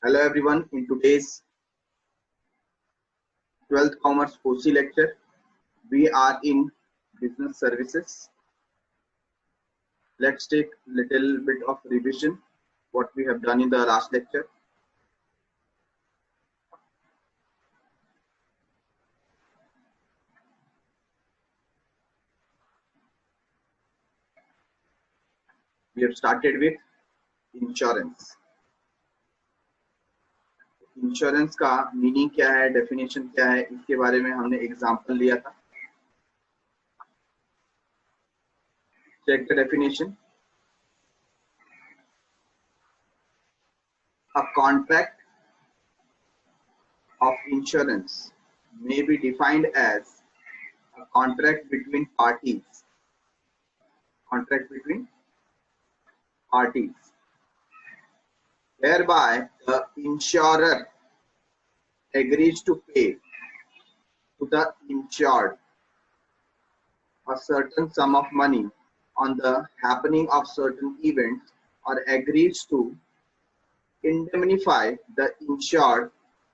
Hello everyone, in today's 12th Commerce OC lecture, we are in business services. Let's take little bit of revision what we have done in the last lecture. We have started with insurance. Insurance का meaning क्या है, definition क्या है, इसके बारे में हमने example लिया था. Check the definition. A contract of insurance may be defined as a contract between parties. Whereby the insurer agrees to pay to the insured a certain sum of money on the happening of certain events, or agrees to indemnify the insured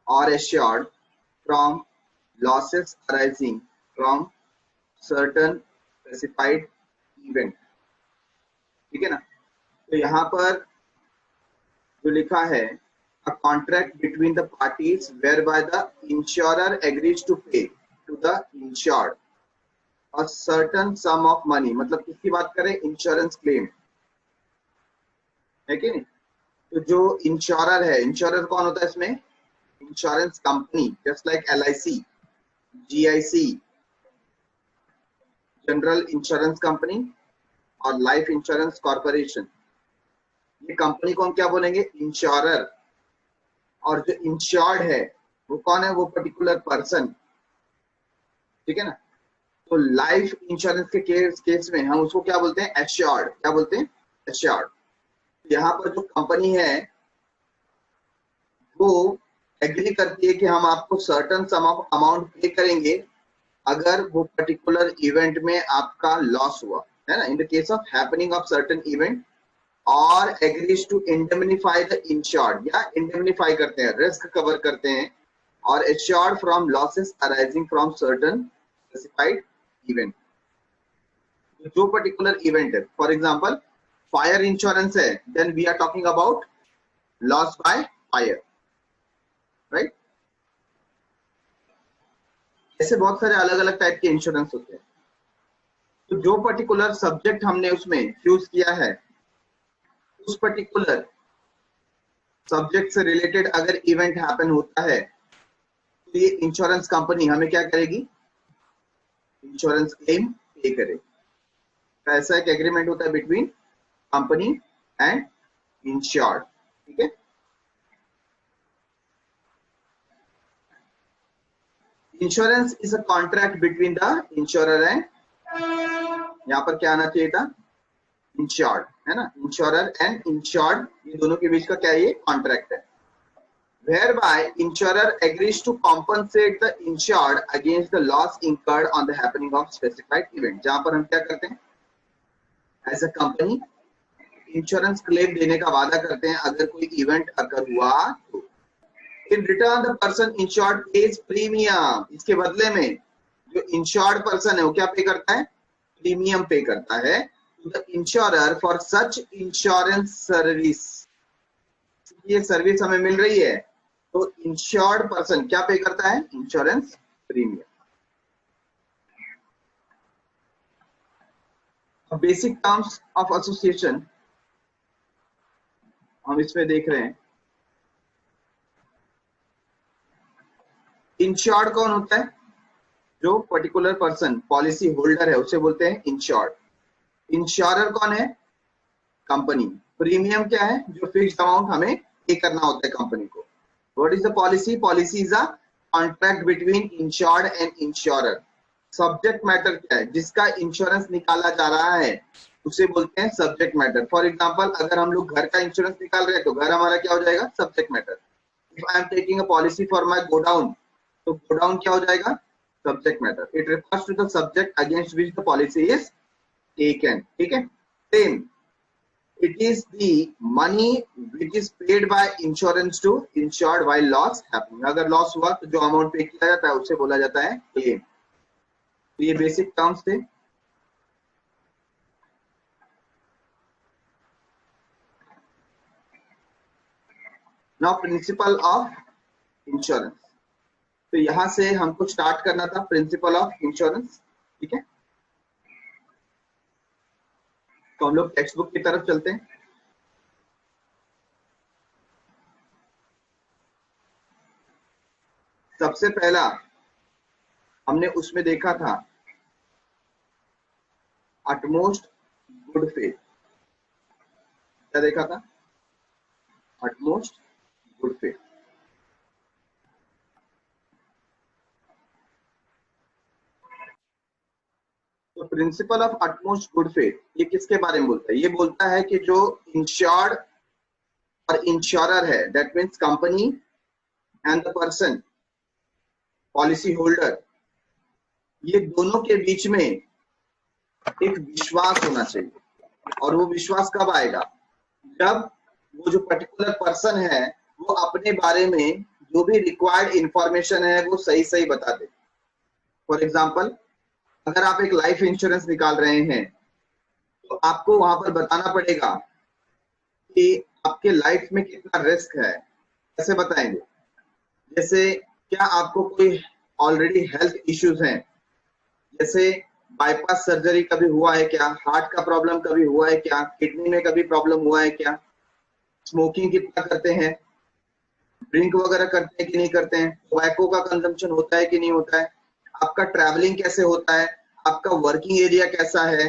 or assured from losses arising from certain specified event. ठीक है ना. तो यहाँ पर जो लिखा है, a contract between the parties whereby the insurer agrees to pay to the insured a certain sum of money. मतलब किसकी बात करें? इंश्योरेंस क्लेम है कि नहीं. तो जो इंश्योरर है, इंश्योरर कौन होता है इसमें? Insurance company, just like LIC, GIC, general insurance company और लाइफ इंश्योरेंस कॉर्पोरेशन. ये कंपनी को हम क्या बोलेंगे? इंश्योरर. और जो इंश्योर्ड है वो कौन है? वो पर्टिकुलर पर्सन. ठीक है ना. तो लाइफ इंश्योरेंस के केस में हम उसको क्या बोलते हैं? एश्योर्ड. क्या बोलते हैं? एश्योर्ड. यहाँ पर जो कंपनी है वो एग्री करती है कि हम आपको सर्टन सम ऑफ अमाउंट पे करेंगे अगर वो पर्टिकुलर इवेंट में आपका लॉस हुआ है ना. In the case of happening of certain event, और agrees to indemnify the insured, या इंडेमनिफाई करते हैं, रिस्क कवर करते हैं, और assured from losses arising from certain specified event. जो पर्टिकुलर इवेंट है, फॉर एग्जांपल फायर इंश्योरेंस है, then we are talking about loss by fire, right. ऐसे बहुत सारे अलग अलग टाइप के इंश्योरेंस होते हैं. तो जो पर्टिकुलर सब्जेक्ट हमने उसमें चूज किया है, उस पर्टिकुलर सब्जेक्ट से रिलेटेड अगर इवेंट हैपन होता है तो ये इंश्योरेंस कंपनी हमें क्या करेगी? इंश्योरेंस क्लेम पे करे. तो ऐसा एक एग्रीमेंट होता है बिटवीन कंपनी एंड इंश्योर्ड. ठीक है. Insurance is a contract between the insurer and, यहाँ पर क्या आना चाहिए था? इंश्योर्ड, है ना. इंश्योरर एंड इंश्योर्ड, ये दोनों के बीच का क्या ये कॉन्ट्रैक्ट है. whereby insurer agrees to compensate the insured against the loss incurred on the happening of specified event. जहां पर हम क्या करते हैं? As a company insurance claim देने का वादा करते हैं अगर कोई इवेंट अकर हुआ तो. In return the person insured page premium. इसके बदले में जो इंश्योर्ड पर्सन है वो क्या पे करता है? प्रीमियम पे करता है to the insurer for such insurance service. ये सर्विस हमें मिल रही है तो इंश्योर्ड पर्सन क्या पे करता है? Insurance premium. Basic terms of association हम इसमें देख रहे हैं. इंश्योर्ड कौन होता है? जो पर्टिकुलर पर्सन पॉलिसी होल्डर है उसे बोलते हैं इंश्योर्ड. इंश्योरर कौन है? कंपनी. प्रीमियम क्या है? जो फिक्स्ड अमाउंट हमें पे करना होता है कंपनी को. What is the policy? Policy is a contract between insured and insurer. Subject matter क्या है? जिसका इंश्योरेंस निकाला जा रहा है उसे बोलते हैं सब्जेक्ट मैटर. फॉर एग्जांपल अगर हम लोग घर का इंश्योरेंस निकाल रहे हैं तो घर हमारा क्या हो जाएगा? Subject matter. If I am taking a policy for my godown, तो गोडाउन क्या हो जाएगा? Subject matter. It refers to the subject against which the policy is taken. ठीक है. Same it is the money which is paid by insurance to insured while loss happening. अगर loss हुआ तो जो अमाउंट पे किया जाता है उसे बोला जाता है क्लेम। तो ये बेसिक टर्म्स थे। Now principle of insurance. तो यहां से हमको स्टार्ट करना था प्रिंसिपल ऑफ इंश्योरेंस, ठीक है। तो हम लोग टेक्स्ट बुक की तरफ चलते हैं। सबसे पहला हमने उसमें देखा था अटमोस्ट गुड फेथ। क्या देखा था? Utmost good faith. तो principle of utmost good faith ये किसके बारे में बोलता है? ये बोलता है कि जो इंश्योर्ड और इंश्योरर है, that means company and the person policy holder, ये दोनों के बीच में एक विश्वास होना चाहिए। और वो विश्वास कब आएगा? जब वो जो पर्टिकुलर पर्सन है वो अपने बारे में जो भी रिक्वायर्ड इंफॉर्मेशन है वो सही सही बता दे। फॉर एग्जाम्पल, अगर आप एक लाइफ इंश्योरेंस निकाल रहे हैं तो आपको वहां पर बताना पड़ेगा कि आपके लाइफ में कितना रिस्क है। कैसे बताएंगे? जैसे क्या आपको कोई ऑलरेडी हेल्थ इश्यूज हैं, जैसे बाईपास सर्जरी कभी हुआ है क्या, हार्ट का प्रॉब्लम कभी हुआ है क्या, किडनी में कभी प्रॉब्लम हुआ है क्या, स्मोकिंग कितना करते हैं, ड्रिंक वगैरह करते हैं कि नहीं करते हैं, टोबैको का कंजम्पशन होता है कि नहीं होता है, आपका ट्रैवलिंग कैसे होता है, आपका वर्किंग एरिया कैसा है,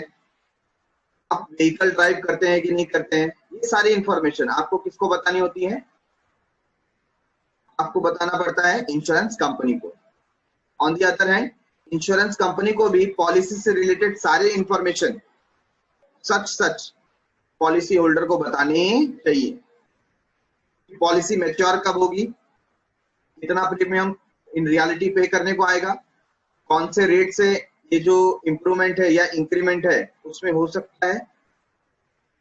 आप व्हीकल ड्राइव करते हैं कि नहीं करते हैं। ये सारी इंफॉर्मेशन आपको किसको बतानी होती है? आपको बताना पड़ता है इंश्योरेंस कंपनी को। On the other hand, insurance company को भी पॉलिसी से रिलेटेड सारे इंफॉर्मेशन सच पॉलिसी होल्डर को बतानी चाहिए। पॉलिसी मैच्योर कब होगी, कितना प्रीमियम इन रियलिटी पे करने को आएगा, कौन से रेट से ये जो इंप्रूवमेंट है या इंक्रीमेंट है उसमें हो सकता है,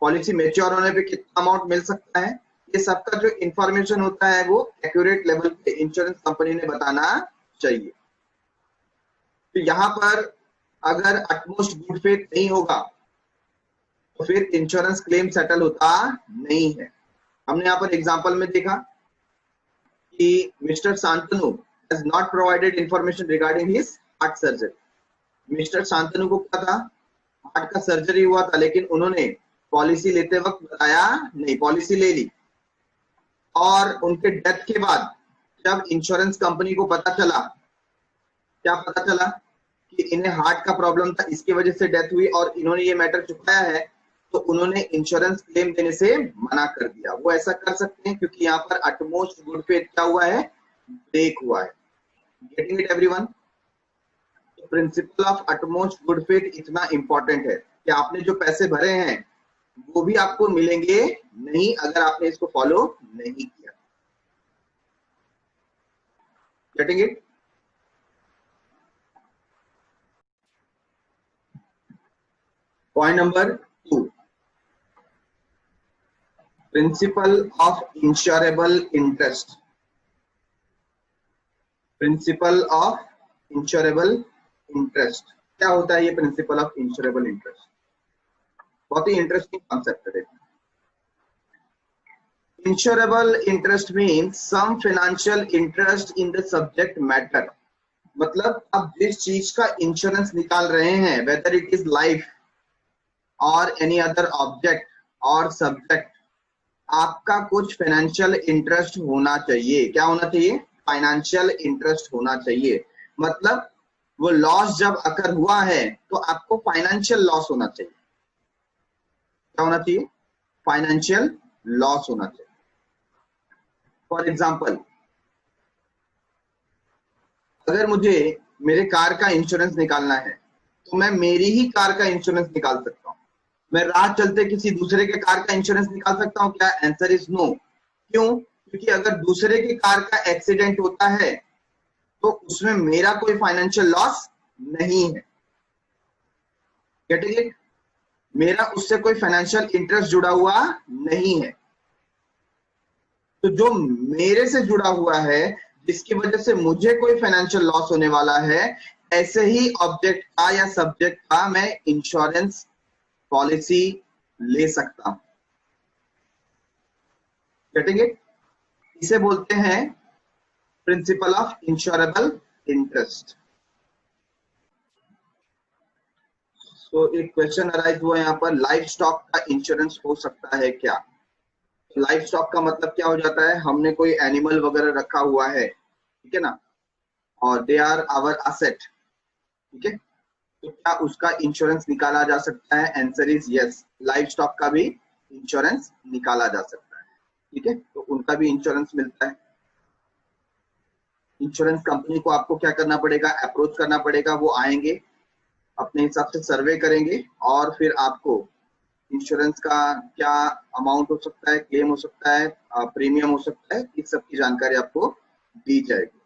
पॉलिसी मैच्योर होने पे कितना अमाउंट मिल सकता है। ये सबका जो इंफॉर्मेशन होता है वो एक्यूरेट लेवल पे इंश्योरेंस कंपनी ने बताना चाहिए। तो यहाँ पर अगर अटमोस्ट गुड फेथ नहीं होगा तो फिर इंश्योरेंस क्लेम सेटल होता नहीं है। हमने यहाँ पर एग्जांपल में देखा कि mister Shantanu has not provided information regarding his heart surgery. Mister Shantanu को क्या था? हार्ट का सर्जरी हुआ था, लेकिन उन्होंने पॉलिसी लेते वक्त बताया नहीं, पॉलिसी ले ली और उनके डेथ के बाद जब इंश्योरेंस कंपनी को पता चला, क्या पता चला कि इन्हें हार्ट का प्रॉब्लम था, इसकी वजह से डेथ हुई और इन्होंने ये मैटर छुपाया है, तो उन्होंने इंश्योरेंस क्लेम देने से मना कर दिया। वो ऐसा कर सकते हैं क्योंकि यहाँ पर अटमोस्ट गुड फेथ क्या हुआ है? ब्रेक हुआ है। Getting it everyone? Principal of utmost good faith इतना इंपॉर्टेंट है कि आपने जो पैसे भरे हैं वो भी आपको मिलेंगे नहीं अगर आपने इसको फॉलो नहीं किया। Getting it? Point number 2, principle of insurable interest. Principle of insurable interest क्या होता है? ये प्रिंसिपल ऑफ इंश्योरेबल इंटरेस्ट बहुत ही इंटरेस्टिंग कॉन्सेप्ट है। Insurable interest means some financial interest in the subject matter. मतलब आप जिस चीज का इंश्योरेंस निकाल रहे हैं, वेदर इट इज लाइफ और एनी अदर ऑब्जेक्ट और सब्जेक्ट, आपका कुछ फाइनेंशियल इंटरेस्ट होना चाहिए। क्या होना चाहिए? फाइनेंशियल इंटरेस्ट होना चाहिए। मतलब वो लॉस जब अकर हुआ है तो आपको फाइनेंशियल लॉस होना चाहिए। क्या होना चाहिए? फाइनेंशियल लॉस होना चाहिए। फॉर एग्जाम्पल, अगर मुझे मेरे कार का इंश्योरेंस निकालना है तो मैं मेरी ही कार का इंश्योरेंस निकाल सकता हूँ। मैं राह चलते किसी दूसरे के कार का इंश्योरेंस निकाल सकता हूँ क्या? Answer is no. क्यों? क्योंकि अगर दूसरे की कार का एक्सीडेंट होता है तो उसमें मेरा कोई फाइनेंशियल लॉस नहीं है। Getting it? मेरा उससे कोई फाइनेंशियल इंटरेस्ट जुड़ा हुआ नहीं है। तो जो मेरे से जुड़ा हुआ है, जिसकी वजह से मुझे कोई फाइनेंशियल लॉस होने वाला है, ऐसे ही ऑब्जेक्ट का या सब्जेक्ट का मैं इंश्योरेंस पॉलिसी ले सकता हूं। Getting it? इसे बोलते हैं प्रिंसिपल ऑफ इंश्योरेबल इंटरेस्ट। तो एक क्वेश्चन अराइज हुआ यहाँ पर, लाइफ स्टॉक का इंश्योरेंस हो सकता है क्या? लाइफ स्टॉक का मतलब क्या हो जाता है, हमने कोई एनिमल वगैरह रखा हुआ है, ठीक है ना, और दे आर आवर असेट, ठीक है, तो क्या उसका इंश्योरेंस निकाला जा सकता है? Answer is yes, life stock का भी इंश्योरेंस निकाला जा सकता है, ठीक है, तो उनका भी इंश्योरेंस मिलता है। इंश्योरेंस कंपनी को आपको क्या करना पड़ेगा, अप्रोच करना पड़ेगा, वो आएंगे अपने हिसाब से सर्वे करेंगे और फिर आपको इंश्योरेंस का क्या अमाउंट हो सकता है, क्लेम हो सकता है, प्रीमियम हो सकता है, इस सब की जानकारी आपको दी जाएगी।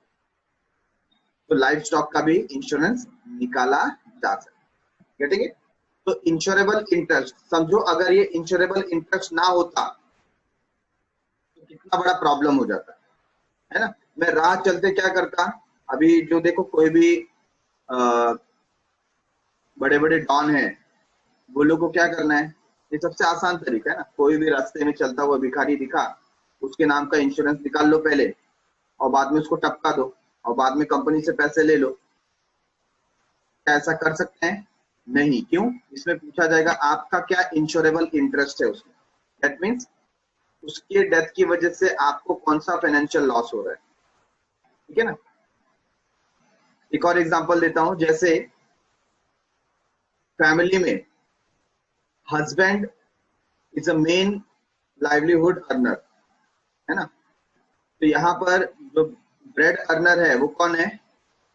तो लाइफ स्टॉक का भी इंश्योरेंस निकाला जा सकता है। Getting it? तो इंश्योरेबल इंटरेस्ट, समझो अगर ये इंश्योरेबल इंटरेस्ट ना होता तो कितना बड़ा प्रॉब्लम हो जाता है ना। मैं राह चलते क्या करता, अभी जो देखो कोई भी बड़े बड़े डॉन हैं, वो लोग को क्या करना है, ये सबसे आसान तरीका है ना, कोई भी रास्ते में चलता हुआ भिखारी दिखा, उसके नाम का इंश्योरेंस निकाल लो पहले और बाद में उसको टपका दो और बाद में कंपनी से पैसे ले लो। क्या ऐसा कर सकते हैं? नहीं। क्यों? इसमें पूछा जाएगा आपका क्या इंश्योरेबल इंटरेस्ट है उसमें, दैट मीन्स उसके डेथ की वजह से आपको कौन सा फाइनेंशियल लॉस हो रहा है, ठीक है ना। एक और एग्जांपल देता हूं, जैसे फैमिली में husband is a main livelihood earner, है ना, तो यहाँ पर जो ब्रेड अर्नर है वो कौन है,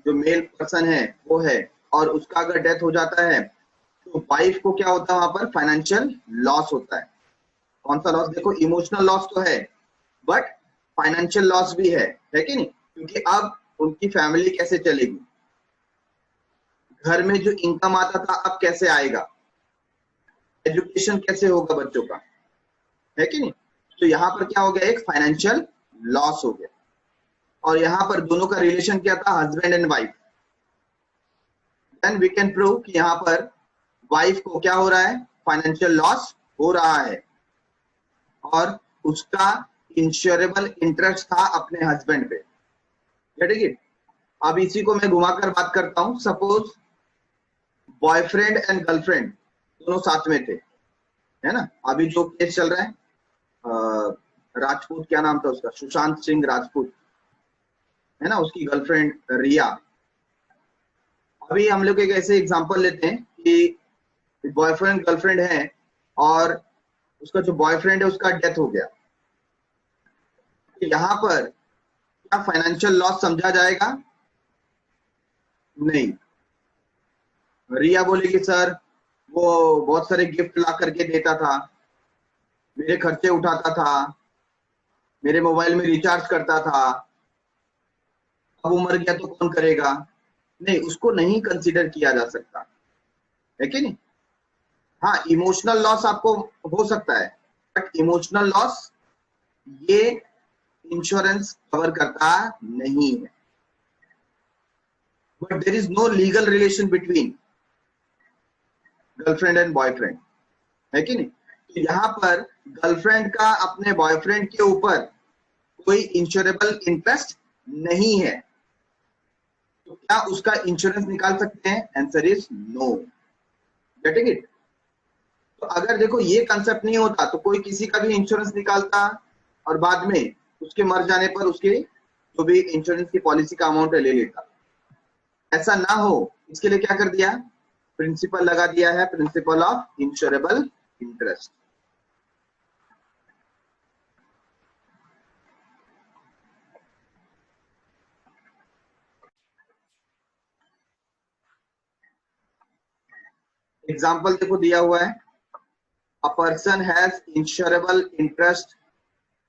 जो मेल पर्सन है वो है, और उसका अगर डेथ हो जाता है तो वाइफ को क्या होता है, वहां पर फाइनेंशियल लॉस होता है। कौन सा लॉस? देखो इमोशनल लॉस तो है बट फाइनेंशियल लॉस भी है कि नहीं, क्योंकि अब उनकी फैमिली कैसे चलेगी, घर में जो इनकम आता था अब कैसे आएगा, एजुकेशन कैसे होगा बच्चों का, है कि नहीं। तो यहाँ पर क्या हो गया, एक फाइनेंशियल लॉस हो गया, और यहाँ पर दोनों का रिलेशन क्या था, husband and wife. Then we can prove कि यहाँ पर वाइफ को क्या हो रहा है, फाइनेंशियल लॉस हो रहा है, और उसका इंश्योरेबल इंटरेस्ट था अपने हस्बैंड पे। ठीक है, अब इसी को मैं घुमाकर बात करता हूं, सपोज बॉयफ्रेंड एंड गर्लफ्रेंड दोनों साथ में थे, है ना, अभी जो केस चल रहा है राजपूत, क्या नाम था उसका, सुशांत सिंह राजपूत, है ना, उसकी गर्लफ्रेंड रिया। अभी हम लोग एक ऐसे एग्जांपल लेते हैं कि बॉयफ्रेंड गर्लफ्रेंड है और उसका जो बॉयफ्रेंड है उसका डेथ हो गया, तो यहाँ पर क्या फाइनेंशियल लॉस समझा जाएगा? नहीं। रिया बोलेगी सर वो बहुत सारे गिफ्ट ला करके देता था, मेरे खर्चे उठाता था, मेरे मोबाइल में रिचार्ज करता था, अब वो मर गया तो कौन करेगा। नहीं, उसको नहीं कंसीडर किया जा सकता, है कि नहीं। हाँ, इमोशनल लॉस आपको हो सकता है बट इमोशनल लॉस ये इंश्योरेंस कवर करता नहीं है। But there is no legal relation between girlfriend and boyfriend, है कि नहीं। तो यहाँ पर गर्लफ्रेंड का अपने बॉयफ्रेंड के ऊपर कोई इंश्योरेबल इंटरेस्ट नहीं है, तो क्या उसका इंश्योरेंस निकाल सकते हैं? Answer is no. Getting it? तो अगर देखो ये कंसेप्ट नहीं होता तो कोई किसी का भी इंश्योरेंस निकालता और बाद में उसके मर जाने पर उसके जो भी इंश्योरेंस की पॉलिसी का अमाउंट ले लेता। ऐसा ना हो इसके लिए क्या कर दिया, प्रिंसिपल लगा दिया है, principal of insurable interest. Example देखो दिया हुआ है, a person has insurable interest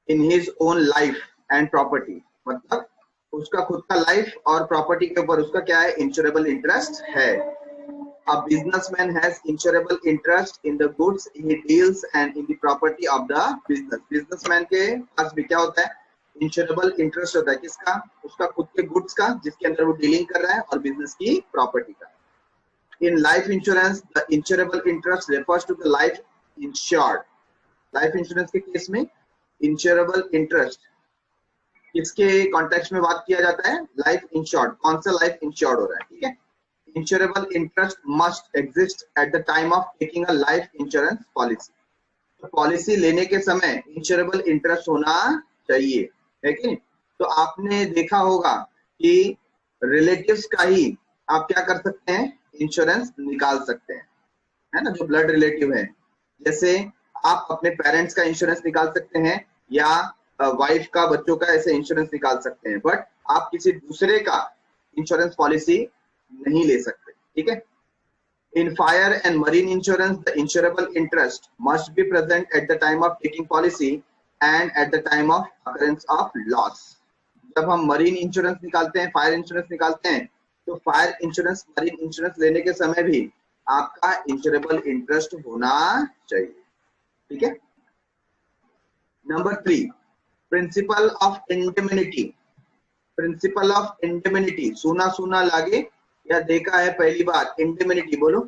in his own life and property, मतलब उसका खुद का लाइफ और प्रॉपर्टी के ऊपर उसका क्या है, इंश्योरेबल इंटरेस्ट है। A businessman has insurable interest in the goods he deals and in the property of the business. Businessman के पास भी क्या होता है? Insurable interest होता है किसका? उसका खुद के goods का, जिसके अंदर वो डीलिंग कर रहा है, और बिजनेस की प्रॉपर्टी का. In life insurance, the insurable interest refers to the life insured. Life insurance के केस में insurable interest किसके कॉन्टेक्स्ट में बात किया जाता है? Life insured. कौन सा लाइफ इंश्योर्ड हो रहा है? ठीक है. Insurable interest must exist at the time of taking a life insurance policy. तो पॉलिसी लेने के समय इंश्योरेबल इंटरेस्ट होना चाहिए, है कि नहीं? तो आपने देखा होगा कि रिलेटिव्स का ही आप क्या कर सकते हैं? इंश्योरेंस निकाल सकते हैं, है ना, जो ब्लड रिलेटिव है. जैसे आप अपने पेरेंट्स का इंश्योरेंस निकाल सकते हैं, या वाइफ का, बच्चों का, ऐसे इंश्योरेंस निकाल सकते हैं, बट आप किसी दूसरे का इंश्योरेंस पॉलिसी नहीं ले सकते. ठीक है. In fire and marine insurance the insurable interest must be present at the time of taking policy and at the time of occurrence of loss. जब हम मरीन इंश्योरेंस निकालते हैं, फायर इंश्योरेंस निकालते हैं, तो फायर इंश्योरेंस, मरीन इंश्योरेंस लेने के समय भी आपका इंश्योरेबल इंटरेस्ट होना चाहिए. ठीक है. Number 3, principle of indemnity. Principle of indemnity सुना सुना लागे या देखा है पहली बार? इंडेमिनिटी बोलो.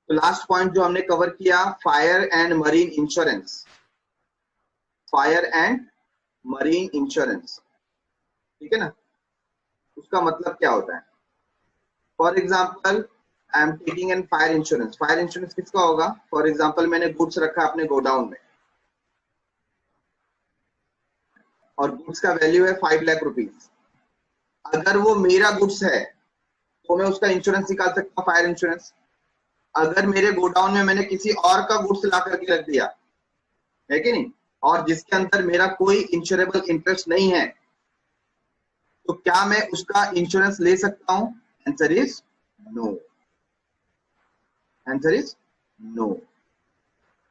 तो लास्ट पॉइंट जो हमने कवर किया, fire and marine insurance. Fire and marine insurance, ठीक है ना. उसका मतलब क्या होता है? For example, I am taking an fire insurance. Fire insurance किसका होगा? फॉर एग्जाम्पल, मैंने गुड्स रखा अपने गोडाउन में, और गुड्स का वैल्यू है 5 लाख रुपीज. अगर वो मेरा गुड्स है तो मैं उसका इंश्योरेंस निकाल सकता हूँ, फायर इंश्योरेंस. अगर मेरे गोडाउन में मैंने किसी और का गुड्स ला करके रख दिया, है कि नहीं, और जिसके अंदर मेरा कोई इंश्योरेबल इंटरेस्ट नहीं है, तो क्या मैं उसका इंश्योरेंस ले सकता हूं? Answer is no. Answer is no.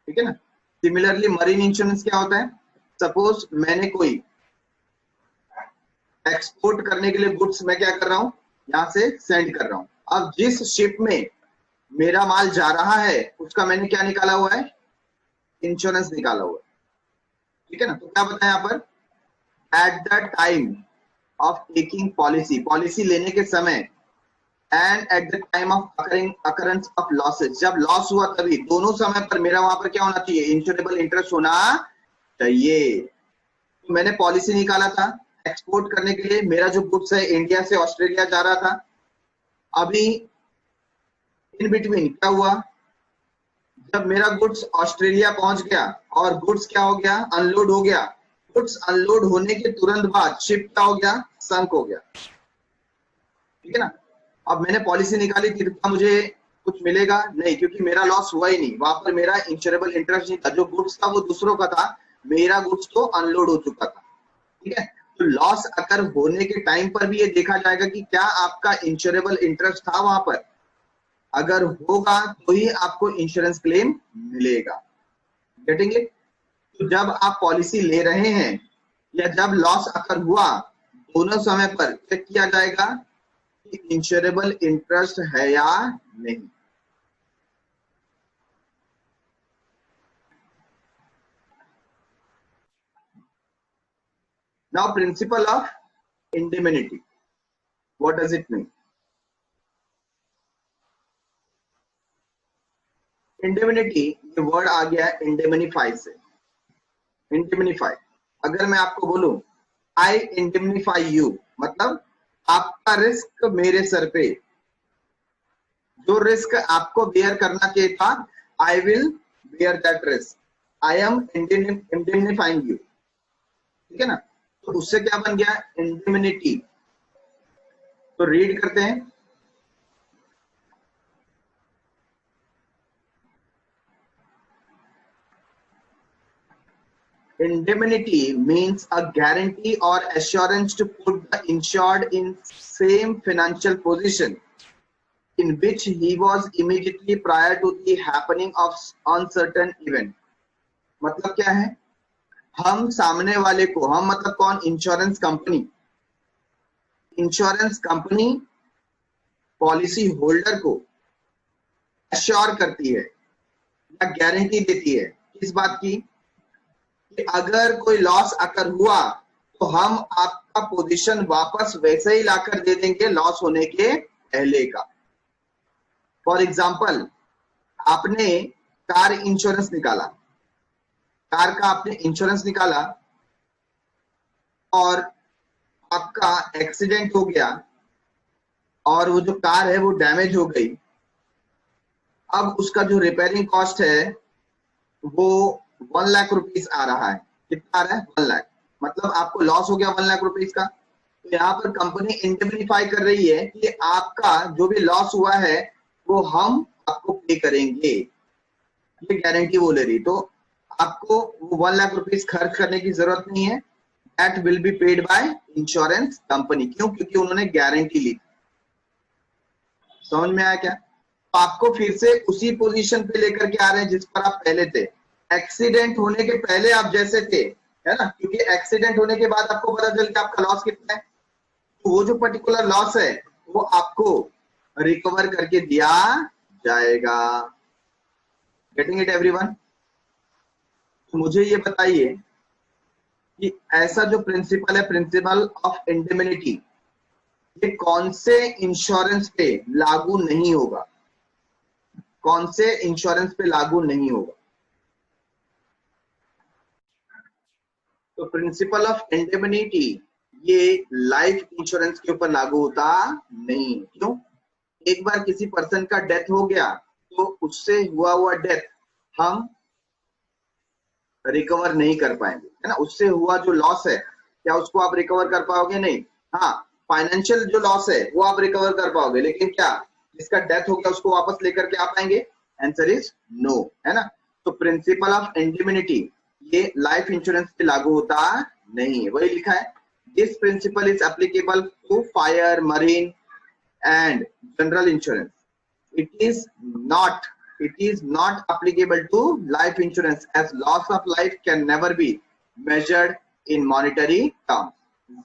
ठीक है ना. सिमिलरली मरीन इंश्योरेंस क्या होता है? सपोज मैंने कोई एक्सपोर्ट करने के लिए गुड्स मैं क्या कर रहा हूं, यहां से सेंड कर रहा हूं. अब जिस शिप में मेरा माल जा रहा है, उसका मैंने क्या निकाला हुआ है? इंश्योरेंस निकाला हुआ है. ठीक है ना. तो क्या बताया यहाँ पर? At the time of taking policy, policy लेने के समय, and at the time of occurrence of losses, जब लॉस हुआ तभी, दोनों समय पर मेरा वहां पर क्या होना चाहिए? इंश्योरेबल इंटरेस्ट होना चाहिए. तो मैंने पॉलिसी निकाला था एक्सपोर्ट करने के लिए, मेरा जो गुड्स है इंडिया से ऑस्ट्रेलिया जा रहा था. अभी इन बिटवीन क्या हुआ? जब मेरा गुड्स ऑस्ट्रेलिया पहुंच गया और गुड्स क्या हो गया? अनलोड हो गया. गुड्स अनलोड होने के तुरंत बाद शिप क्या हो गया? संक हो गया. ठीक है ना. अब मैंने पॉलिसी निकाली थी, तो मुझे कुछ मिलेगा? नहीं, क्योंकि मेरा लॉस हुआ ही नहीं. वहां पर मेरा इंश्योरेबल इंटरेस्ट नहीं था. जो गुड्स था वो दूसरों का था, मेरा गुड्स तो अनलोड हो चुका था. ठीक है. तो लॉस अगर होने के टाइम पर भी ये देखा जाएगा कि क्या आपका इंश्योरेबल इंटरेस्ट था वहां पर. अगर होगा तो ही आपको इंश्योरेंस क्लेम मिलेगा. Getting it? तो जब आप पॉलिसी ले रहे हैं या जब लॉस अगर हुआ, दोनों समय पर चेक किया जाएगा कि इंश्योरेबल इंटरेस्ट है या नहीं. Now principle of indemnity, what does it mean? Indemnity, ये वर्ड आ गया इंडेमिनिफाई से. इंडेमिनिफाई, अगर मैं आपको बोलूं आई इंडेमिनिफाई यू, मतलब आपका रिस्क मेरे सर पे, जो रिस्क आपको बेयर करना चाहिए था, I will bear that risk. I am indemnifying you. ठीक है ना. तो उससे क्या बन गया? इंडेमिनिटी. तो रीड करते हैं. Indemnity means a guarantee or assurance to put the insured in same financial position in which he was immediately prior to the happening of uncertain event. मतलब क्या है? हम सामने वाले को, हम मतलब कौन? Insurance company, insurance company policy holder को एश्योर करती है या गारंटी देती है किस बात की, कि अगर कोई लॉस अकर हुआ तो हम आपका पोजीशन वापस वैसे ही लाकर दे देंगे लॉस होने के पहले का। फॉर एग्जाम्पल, आपने कार इंश्योरेंस निकाला, कार का आपने इंश्योरेंस निकाला और आपका एक्सीडेंट हो गया और वो जो कार है वो डैमेज हो गई। अब उसका जो रिपेयरिंग कॉस्ट है वो 1 लाख रुपीस आ रहा है। कितना आ रहा है? 1 लाख। मतलब आपको लॉस हो गया 1 लाख रुपीस का। तो यहाँ पर कंपनी इंडेमनिफाई कर रही है कि आपका जो भी लॉस हुआ है वो हम आपको पे करेंगे, ये गारंटी वो ले रही। तो आपको वो 1 लाख रुपीस खर्च करने की जरूरत नहीं है। That will be paid by insurance company. क्यों? क्योंकि उन्होंने गारंटी ली। समझ में आया क्या? तो आपको फिर से उसी पोजीशन पे लेकर के आ रहे हैं जिस पर आप पहले थे। एक्सीडेंट होने के पहले आप जैसे थे, है ना, क्योंकि एक्सीडेंट होने के बाद आपको पता चल कि आपका लॉस कितना है, तो वो जो पर्टिकुलर लॉस है वो आपको रिकवर करके दिया जाएगा। Getting it everyone? तो मुझे ये बताइए कि ऐसा जो प्रिंसिपल है, प्रिंसिपल ऑफ इंडेमनिटी, ये कौन से इंश्योरेंस पे लागू नहीं होगा? कौन से इंश्योरेंस पे लागू नहीं होगा? तो प्रिंसिपल ऑफ इंडेमनिटी ये लाइफ इंश्योरेंस के ऊपर लागू होता नहीं। क्यों? एक बार किसी पर्सन का डेथ हो गया तो उससे हुआ डेथ हम रिकवर नहीं कर पाएंगे, है ना। उससे हुआ जो लॉस है क्या उसको आप रिकवर कर पाओगे? नहीं। हाँ, फाइनेंशियल जो लॉस है वो आप रिकवर कर पाओगे, लेकिन क्या जिसका डेथ हो गया उसको वापस लेकर के आ पाएंगे? आंसर इज नो, है ना। तो प्रिंसिपल ऑफ इंडेमनिटी ये लाइफ इंश्योरेंस पे लागू होता नहीं है। वही लिखा है, this principle is applicable to fire, marine and general insurance. It is not applicable to life insurance as loss of life can never be measured in monetary terms.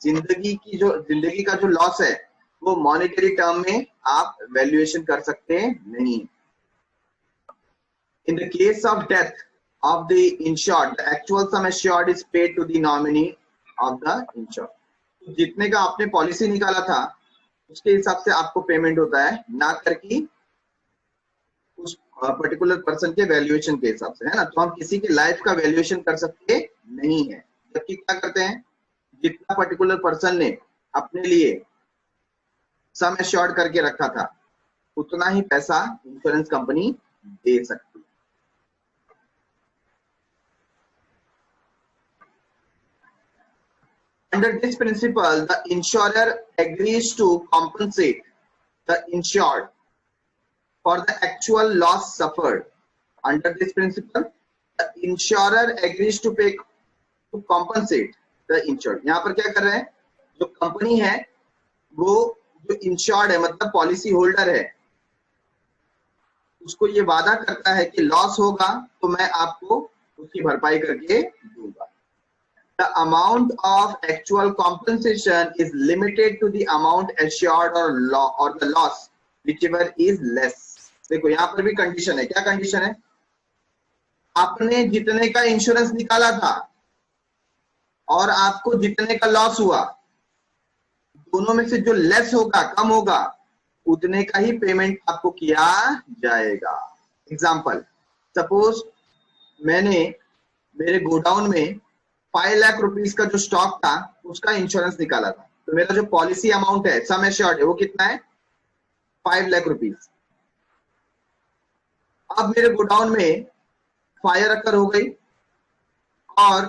जिंदगी का जो लॉस है वो मॉनेटरी टर्म में आप valuation कर सकते नहीं। In the case of death of the insured, the actual sum assured is paid to the nominee of the insured. जितने का आपने पॉलिसी निकाला था उसके हिसाब से आपको पेमेंट होता है, ना करके उस पर्टिकुलर पर्सन के वैल्यूएशन के हिसाब से, है ना। तो हम किसी की लाइफ का वैल्यूएशन कर सकते नहीं है। जबकि क्या करते हैं, जितना पर्टिकुलर पर्सन ने अपने लिए सम एश्योर्ड करके रखा था उतना ही पैसा इंश्योरेंस कंपनी दे सकती है। Under this principle, the insurer agrees to compensate the insured for the actual loss suffered. Under this principle, the insurer agrees to compensate the insured. यहाँ पर क्या कर रहे हैं, जो कंपनी है वो जो इंश्योर्ड है मतलब पॉलिसी होल्डर है उसको ये वादा करता है कि लॉस होगा तो मैं आपको उसकी भरपाई करके दूंगा। The amount of actual compensation is limited to the amount assured or the loss whichever is less. देखो यहाँ पर भी कंडीशन है। क्या कंडीशन है? आपने जितने का इंश्योरेंस निकाला था और आपको जितने का लॉस हुआ, दोनों में से जो लेस होगा, कम होगा, उतने का ही पेमेंट आपको किया जाएगा। एग्जाम्पल, सपोज मैंने मेरे गोडाउन में 5 लाख रुपीस का जो स्टॉक था उसका इंश्योरेंस निकाला था, तो मेरा जो पॉलिसी अमाउंट है, सम एश्योर्ड है, वो कितना है? 5 लाख रुपीस। अब मेरे गोडाउन में फायर अकर हो गई और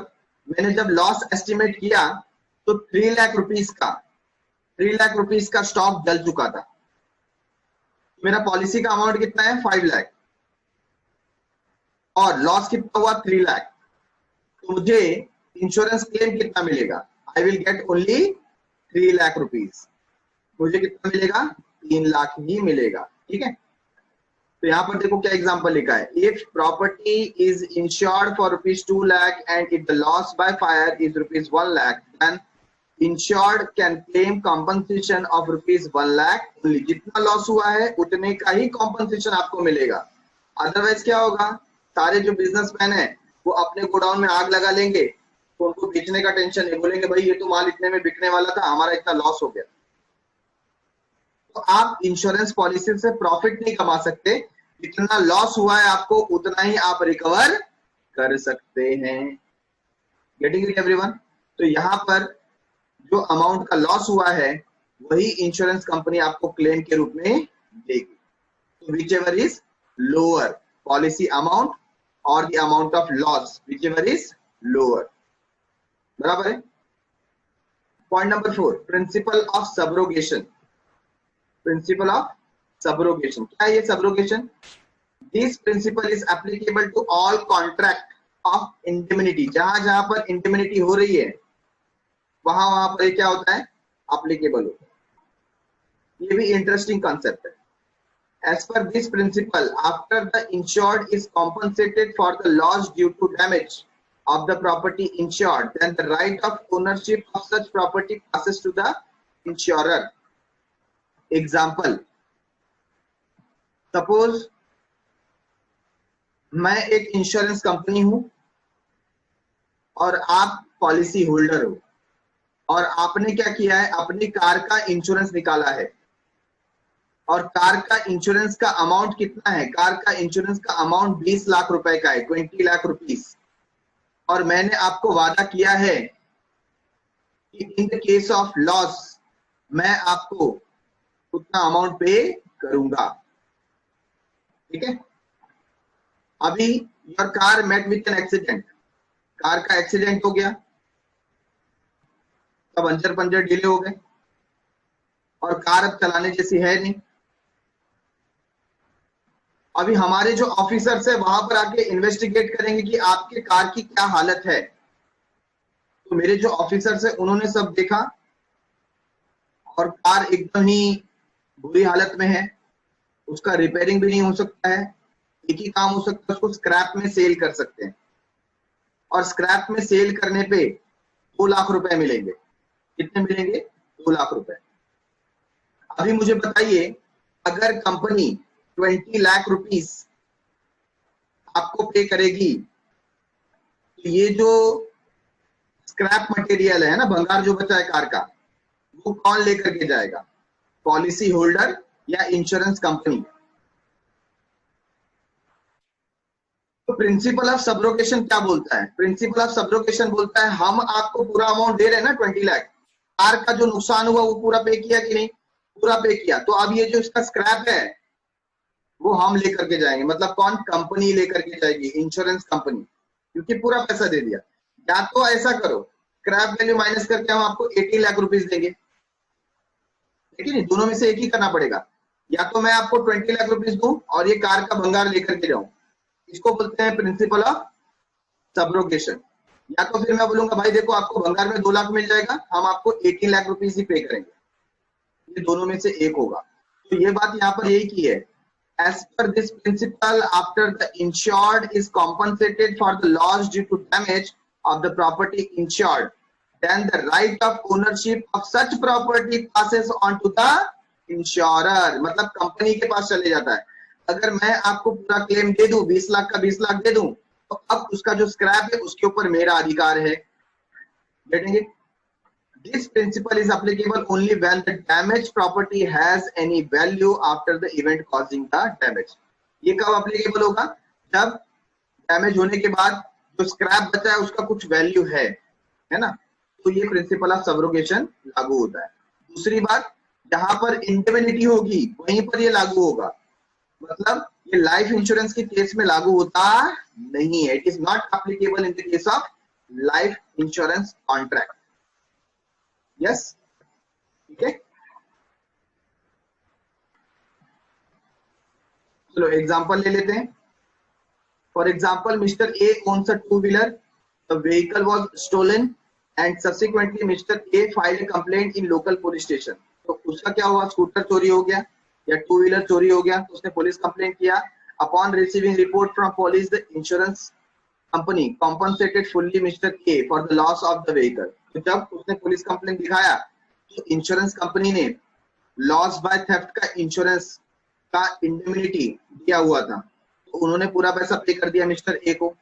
मैंने जब लॉस एस्टिमेट किया तो 3 लाख रुपीस का स्टॉक जल चुका था। मेरा पॉलिसी का अमाउंट कितना है? 5 लाख और लॉस कितना हुआ? 3 लाख। तो मुझे इंश्योरेंस क्लेम कितना मिलेगा? I will get only 3 lakh rupees. मुझे कितना मिलेगा? 3 लाख ही मिलेगा। ठीक है, तो यहाँ पर देखो क्या एग्जांपल लिखा है, if property is insured for rupees 2 lakh and if the loss by fire is rupees 1 lakh then insured can claim compensation of ₹1 lakh only. जितना लॉस हुआ है उतने का ही कॉम्पनसेशन आपको मिलेगा। अदरवाइज क्या होगा, सारे जो बिजनेसमैन है वो अपने गोडाउन में आग लगा लेंगे, तो उनको बेचने का टेंशन नहीं, बोलेंगे भाई ये तो माल इतने में बिकने वाला था, हमारा इतना लॉस हो गया। तो आप इंश्योरेंस पॉलिसी से प्रॉफिट नहीं कमा सकते, जितना लॉस हुआ है आपको उतना ही आप रिकवर कर सकते हैं। Getting it everyone? तो यहाँ पर जो अमाउंट का लॉस हुआ है वही इंश्योरेंस कंपनी आपको क्लेम के रूप में देगी। तो whichever is lower policy amount और the amount of loss, whichever is lower. बराबर है। Point number 4, principle of subrogation. Principle of subrogation क्या है? ये subrogation, this principle is applicable to all contract of indemnity. जहां जहां पर indemnity हो रही है वहां वहां पर क्या होता है? एप्लीकेबल होता है। ये भी इंटरेस्टिंग कॉन्सेप्ट है। As per this principle, after the insured is compensated for the loss due to damage of the property insured, then the right of ownership of such property passes to the insurer. Example, suppose मैं एक insurance company हूं और आप policy holder हो, और आपने क्या किया है, अपनी कार का इंश्योरेंस निकाला है, और कार का इंश्योरेंस का अमाउंट कितना है? कार का इंश्योरेंस का अमाउंट 20 लाख रुपए का है, 20 लाख रुपीस। और मैंने आपको वादा किया है कि in the case of loss मैं आपको उतना अमाउंट पे करूंगा। ठीक है। अभी your car met with an accident, car का एक्सीडेंट हो गया, तब अंजर पंजर ढीले हो गए और कार अब चलाने जैसी है नहीं। अभी हमारे जो ऑफिसर्स है वहां पर आके इन्वेस्टिगेट करेंगे कि आपके कार की क्या हालत है। तो मेरे जो ऑफिसर्स है उन्होंने सब देखा और कार एकदम ही बुरी हालत में है, उसका रिपेयरिंग भी नहीं हो सकता है। एक ही काम हो सकता है, उसको स्क्रैप में सेल कर सकते हैं, और स्क्रैप में सेल करने पे 2 लाख रुपए मिलेंगे। कितने मिलेंगे? 2 लाख रुपए। अभी मुझे बताइए, अगर कंपनी 20 लाख रुपीस आपको पे करेगी, तो ये जो स्क्रैप मटेरियल है ना, भंगार जो बचा है कार का, वो कौन लेकर के जाएगा? पॉलिसी होल्डर या इंश्योरेंस कंपनी। तो प्रिंसिपल ऑफ सबरोगेशन क्या बोलता है? प्रिंसिपल ऑफ सबरोगेशन बोलता है हम आपको पूरा अमाउंट दे रहे हैं ना, 20 लाख, कार का जो नुकसान हुआ वो पूरा पे किया कि नहीं? पूरा पे किया। तो अब ये जो इसका स्क्रैप है वो हम लेकर के जाएंगे। मतलब कौन? कंपनी लेकर के जाएगी, इंश्योरेंस कंपनी, क्योंकि पूरा पैसा दे दिया। या तो ऐसा करो, स्क्रैप वैल्यू माइनस करके हम आपको 18 लाख रुपीस देंगे, ठीक है नहीं? दोनों में से एक ही करना पड़ेगा। या तो मैं आपको 20 लाख रुपीस दूं और ये कार का भंगार लेकर के जाऊं, इसको बोलते हैं प्रिंसिपल ऑफ सबरोगेशन। या तो फिर मैं बोलूंगा भाई देखो आपको भंगार में 2 लाख मिल जाएगा, हम आपको 18 लाख रुपीस ही पे करेंगे। ये दोनों में से एक होगा। तो ये बात यहाँ पर यही की है, as per this principle, after the insured is compensated for the loss due to damage of the property insured, then the right of ownership of such property passes on to the insurer। मतलब company के पास चले जाता है। अगर मैं आपको पूरा claim दे दूं, 20 लाख का 20 लाख दे दूं, तो अब उसका जो स्क्रैप है उसके ऊपर मेरा अधिकार है। Getting it? This principle is applicable only when the damaged property has any value after the event causing the damage। ये कब applicable होगा? जब डैमेज होने के बाद जो स्क्रैप बचा है उसका कुछ वैल्यू है ना? तो ये प्रिंसिपल ऑफ सबरोगेशन लागू होता है। दूसरी बात, जहां पर इंडेमनिटी होगी वहीं पर ये लागू होगा। मतलब ये लाइफ इंश्योरेंस के केस में लागू होता नहीं है। It is not applicable in the case of life insurance contract. Yes, ठीक है। चलो एग्जांपल ले लेते हैं। For example, mister A owns a two wheeler, the vehicle was stolen and subsequently mister A filed a complaint in local police station. तो उसका क्या हुआ? स्कूटर चोरी हो गया या 2-व्हीलर चोरी हो गया, तो उसने पुलिस कंप्लेंट किया। Upon receiving report from police, the insurance company compensated fully mister A for the loss of the vehicle. तो जब उसने पुलिस कंप्लेंट दिखाया तो इंश्योरेंस कंपनी ने लॉस बाय थेफ्ट का इंश्योरेंस का इंडेमनिटी दिया हुआ था, तो उन्होंने पूरा पैसा पे कर दिया मिस्टर ए को।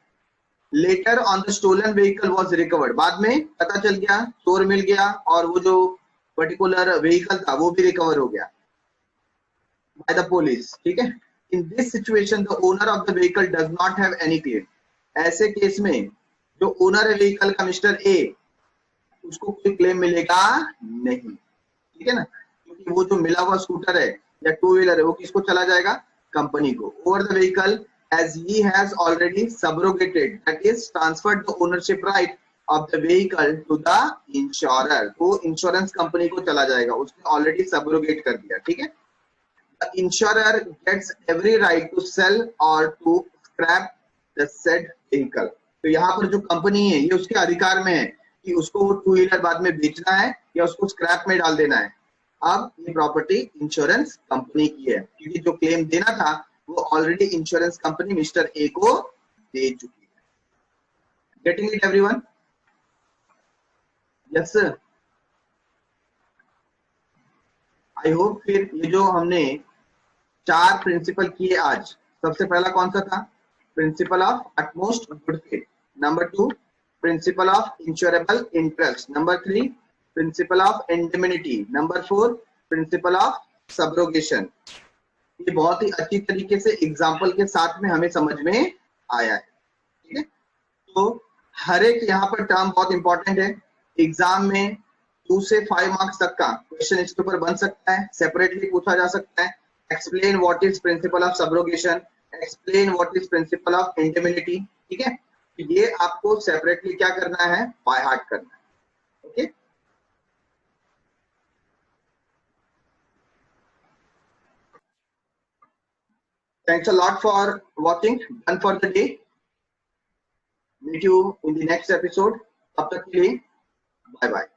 Later on the stolen vehicle was recovered, बाद में पता चल गया, चोर मिल गया और वो जो पर्टिकुलर व्हीकल था वो भी रिकवर हो गया बाय द पुलिस, ठीक है। In this situation the owner of the vehicle does not have any claim, ऐसे केस में जो ओनर है व्हीकल का मिस्टर ए, उसको कोई क्लेम मिलेगा नहीं, ठीक है ना, क्योंकि वो जो मिला हुआ स्कूटर है या टू व्हीलर है वो किसको चला जाएगा, कंपनी को। Over the vehicle as he has already subrogated, that is transferred the ownership right of the vehicle to the insurer, वो इंश्योरेंस कंपनी को चला जाएगा, उसने ऑलरेडी सबरोगेट कर दिया, ठीक है। The insurer gets every right to sell or to scrap the said vehicle, तो यहाँ पर जो कंपनी है ये उसके अधिकार में है कि उसको वो टू व्हीलर बाद में बेचना है या उसको स्क्रैप में डाल देना है। अब ये प्रॉपर्टी इंश्योरेंस कंपनी की है, क्योंकि जो क्लेम देना था वो already insurance company mister A को दे चुकी है। Getting it everyone? Yes sir, I hope. फिर ये जो हमने 4 प्रिंसिपल किए आज, सबसे पहला कौन सा था, principal of utmost good faith, number 2 principle of insurable interest, number 3 principal of indemnity, number 4 principle of subrogation. ये बहुत ही अच्छी तरीके से एग्जाम्पल के साथ में हमें समझ में आया है, ठीक है। तो हर एक यहाँ पर टर्म बहुत इंपॉर्टेंट है, एग्जाम में 2 से 5 मार्क्स तक का क्वेश्चन इसके ऊपर बन सकता है, सेपरेटली पूछा जा सकता है। Explain what is principal of subrogation, explain what is principal of indemnity, ठीक है। तो ये आपको सेपरेटली क्या करना है, बाय हार्ट करना है, okay. Thanks a lot for watching. Done for the day. Meet you in the next episode. तब तक के लिए bye bye.